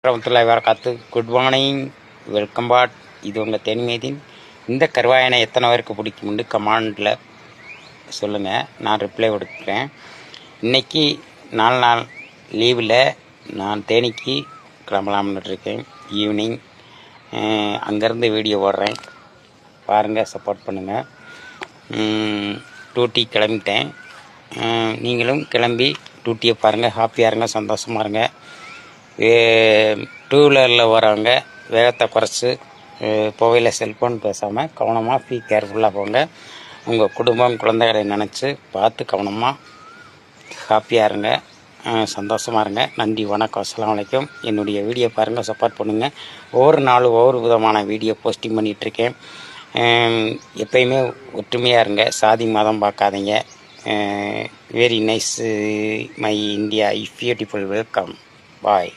வரமத்துல்லாஹி வரகாத்து. Good morning, welcome back. இது உங்கள் தேனிமேதின். இந்த கருவாயனை எத்தனை பேருக்கு பிடிக்கும்னு கமெண்டில் சொல்லுங்கள், நான் ரிப்ளை கொடுக்குறேன். இன்றைக்கி 4 நாள் லீவில் நான் தேனிக்கு கிளம்பலாம்னு இருக்கேன். ஈவினிங் அங்கேருந்து வீடியோ போடுறேன், பாருங்கள், சப்போர்ட் பண்ணுங்கள். டூட்டி கிளம்பிட்டேன். நீங்களும் கிளம்பி டூட்டியை பாருங்கள், ஹாப்பியாக இருங்க, சந்தோஷமாக இருங்க. டூ வீலரில் வரவங்க வேகத்தை குறைச்சி புகையில் செல்ஃபோன் பேசாமல் கவனமாக கேர்ஃபுல்லாக போங்க. உங்கள் குடும்பம் குழந்தைகளை நினச்சி பார்த்து கவனமாக ஹாப்பியாக இருங்க, சந்தோஷமாக இருங்க. நன்றி, வணக்கம், அஸ்ஸலாமு அலைக்கும். என்னுடைய வீடியோ பாருங்கள், சப்போர்ட் பண்ணுங்கள். ஒவ்வொரு நாளும் ஒவ்வொரு விதமான வீடியோ போஸ்டிங் பண்ணிகிட்ருக்கேன். எப்பயுமே ஒற்றுமையாக இருங்க, சாதி மதம் பார்க்காதீங்க. Very nice my India, beautiful. Welcome, bye.